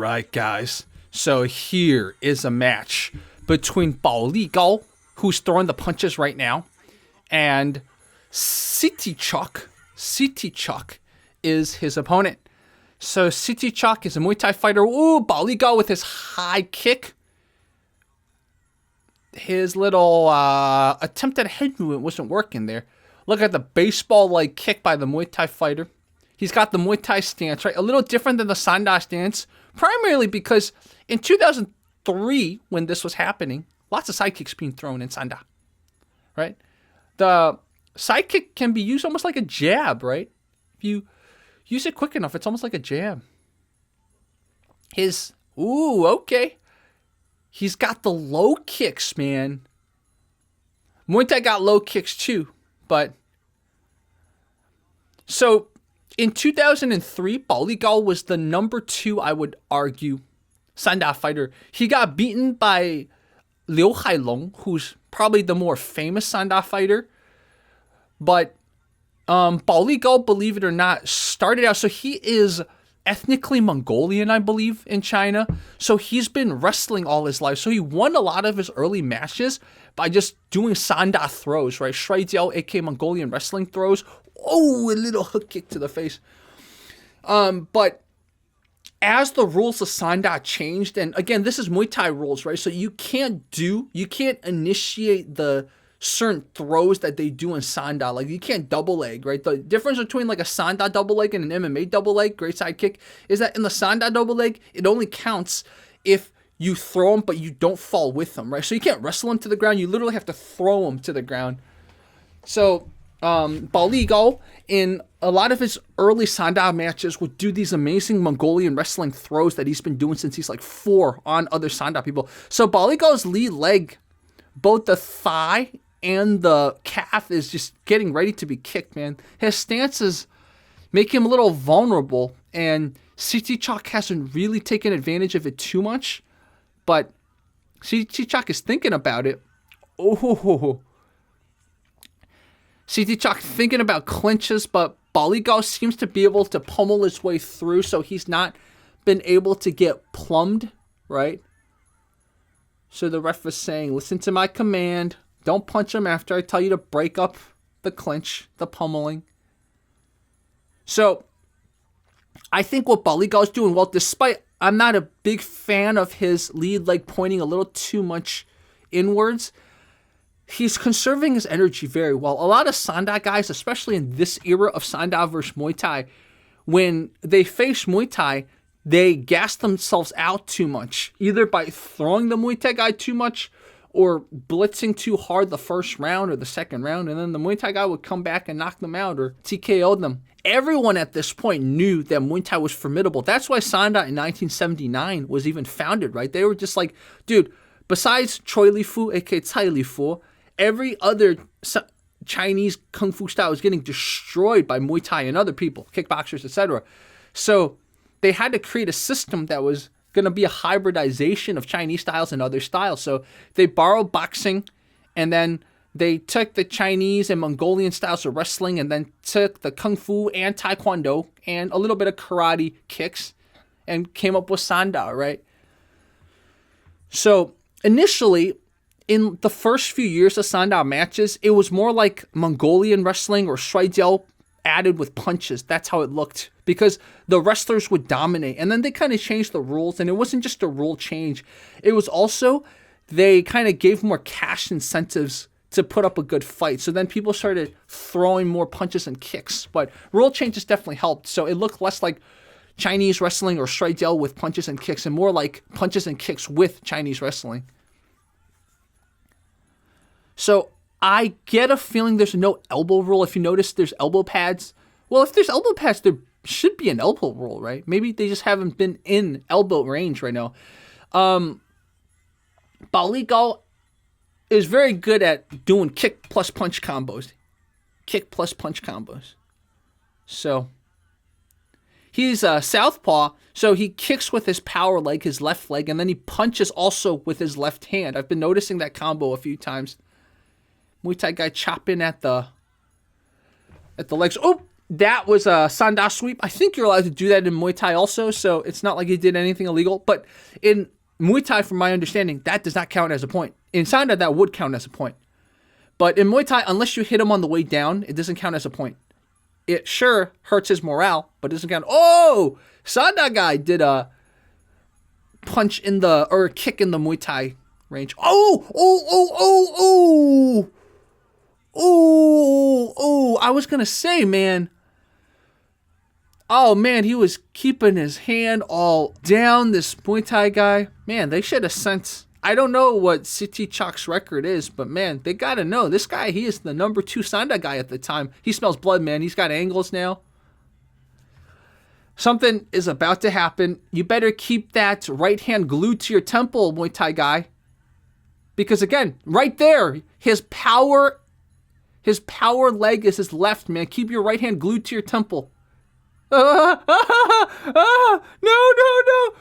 Right, guys. So here is a match between Bao Li Gao, who's throwing the punches right now, and Sitichok. Sitichok is his opponent. So Sitichok is a Muay Thai fighter. Ooh, Bao Li Gao with his high kick. His little attempt at a head movement wasn't working there. Look at the baseball-like kick by the Muay Thai fighter. He's got the Muay Thai stance, right? A little different than the Sanda stance, primarily because in 2003, when this was happening, lots of side kicks being thrown in Sanda, right? The side kick can be used almost like a jab, right? If you use it quick enough, it's almost like a jab. Okay. He's got the low kicks, man. Muay Thai got low kicks too, but... So, in 2003, Bao Li Gao was the number 2, I would argue, Sanda fighter. He got beaten by Liu Hailong, who's probably the more famous Sanda fighter. But Bao Li Gao, believe it or not, started out... So he is ethnically Mongolian, I believe, in China. So he's been wrestling all his life. So he won a lot of his early matches by just doing Sanda throws, right? Shui Jiao, aka Mongolian wrestling throws. Oh, a little hook kick to the face. But as the rules of Sanda changed, and again, this is Muay Thai rules, right? So you can't initiate the certain throws that they do in Sanda. Like you can't double leg, right? The difference between like a Sanda double leg and an MMA double leg, great side kick, is that in the Sanda double leg, it only counts if you throw them, but you don't fall with them, right? So you can't wrestle them to the ground. You literally have to throw them to the ground. So Bao Li Gao, in a lot of his early Sanda matches, would do these amazing Mongolian wrestling throws that he's been doing since he's like 4 on other Sanda people. So Bao Li Gao's lead leg, both the thigh and the calf, is just getting ready to be kicked, man. His stances make him a little vulnerable, and Sitichok hasn't really taken advantage of it too much, but Sitichok is thinking about it. Oh, Sitichok thinking about clinches, but Bao Li Gao seems to be able to pummel his way through, so he's not been able to get plumbed, right? So the ref is saying, listen to my command. Don't punch him after I tell you to break up the clinch, the pummeling. So I think what Bao Li Gao is doing well, despite I'm not a big fan of his lead leg pointing a little too much inwards, he's conserving his energy very well. A lot of Sanda guys, especially in this era of Sanda versus Muay Thai, when they face Muay Thai, they gas themselves out too much, either by throwing the Muay Thai guy too much or blitzing too hard the first round or the second round, and then the Muay Thai guy would come back and knock them out or TKO them. Everyone at this point knew that Muay Thai was formidable. That's why Sanda in 1979 was even founded, right? They were just like, dude, besides Choi Li Fu, aka Cai Li Fu, every other Chinese Kung Fu style was getting destroyed by Muay Thai and other people, kickboxers, etc. So they had to create a system that was going to be a hybridization of Chinese styles and other styles. So they borrowed boxing, and then they took the Chinese and Mongolian styles of wrestling, and then took the Kung Fu and Taekwondo and a little bit of karate kicks and came up with Sanda, right? So initially, in the first few years of Sanda matches, it was more like Mongolian wrestling or Shui Jiao added with punches. That's how it looked, because the wrestlers would dominate. And then they kind of changed the rules, and it wasn't just a rule change. It was also, they kind of gave more cash incentives to put up a good fight. So then people started throwing more punches and kicks. But rule changes definitely helped. So it looked less like Chinese wrestling or Shui Jiao with punches and kicks, and more like punches and kicks with Chinese wrestling. So I get a feeling there's no elbow rule. If you notice, there's elbow pads. Well, if there's elbow pads, there should be an elbow rule, right? Maybe they just haven't been in elbow range right now. Bao Li Gao is very good at doing kick plus punch combos. Kick plus punch combos. So he's a southpaw, so he kicks with his power leg, his left leg, and then he punches also with his left hand. I've been noticing that combo a few times. Muay Thai guy chopping at the legs. Oh, that was a Sanda sweep. I think you're allowed to do that in Muay Thai also, so it's not like he did anything illegal. But in Muay Thai, from my understanding, that does not count as a point. In Sanda, that would count as a point. But in Muay Thai, unless you hit him on the way down, it doesn't count as a point. It sure hurts his morale, but it doesn't count. Oh, Sanda guy did a punch in the, or a kick in the Muay Thai range. Oh, I was going to say, man. Oh, man, he was keeping his hand all down, this Muay Thai guy. Man, they should have sent... I don't know what Sitichok's record is, but man, they got to know. This guy, he is the number 2 Sanda guy at the time. He smells blood, man. He's got angles now. Something is about to happen. You better keep that right hand glued to your temple, Muay Thai guy. Because again, right there, his power leg is his left, man. Keep your right hand glued to your temple. No.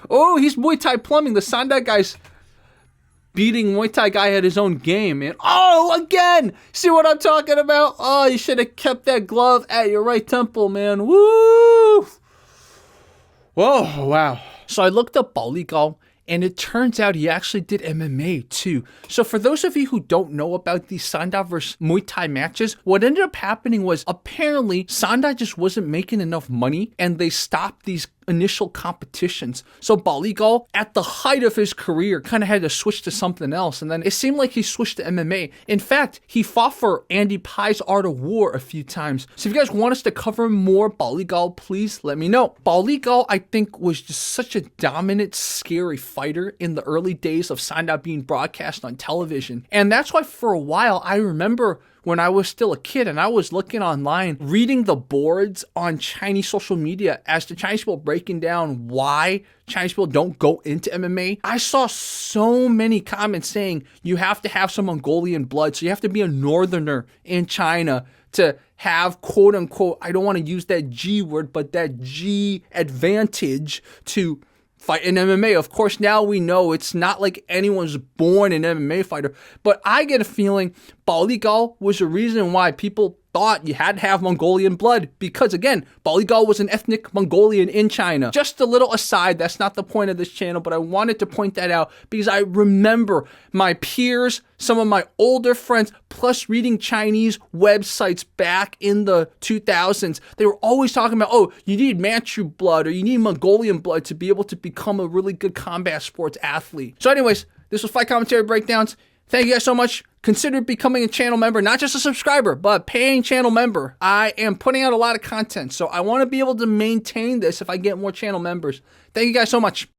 Oh, he's Muay Thai plumbing. The Sanda guy's beating Muay Thai guy at his own game, man. Oh, again! See what I'm talking about? Oh, you should have kept that glove at your right temple, man. Woo! Whoa, wow. So I looked up Bao Li Gao, and it turns out he actually did MMA too. So for those of you who don't know about these Sanda versus Muay Thai matches, what ended up happening was apparently Sanda just wasn't making enough money and they stopped these initial competitions. So Bao Li Gao, at the height of his career, kind of had to switch to something else. And then it seemed like he switched to MMA. In fact, he fought for Andy Pai's Art of War a few times. So if you guys want us to cover more Bao Li Gao, please let me know. Bao Li Gao, I think, was just such a dominant, scary fighter in the early days of Sanda being broadcast on television. And that's why for a while, I remember when I was still a kid and I was looking online, reading the boards on Chinese social media as to Chinese people breaking down why Chinese people don't go into MMA. I saw so many comments saying you have to have some Mongolian blood, so you have to be a northerner in China to have, quote unquote, I don't want to use that G word, but that G advantage to fight in MMA. Of course, now we know it's not like anyone's born an MMA fighter, but I get a feeling Bao Li Gao was the reason why people thought you had to have Mongolian blood, because again, Bao Li Gao was an ethnic Mongolian in China. Just a little aside, that's not the point of this channel, but I wanted to point that out because I remember my peers, some of my older friends, plus reading Chinese websites back in the 2000s, they were always talking about, oh, you need Manchu blood or you need Mongolian blood to be able to become a really good combat sports athlete. So anyways, this was Fight Commentary Breakdowns. Thank you guys so much. Consider becoming a channel member, not just a subscriber, but a paying channel member. I am putting out a lot of content, so I want to be able to maintain this if I get more channel members. Thank you guys so much.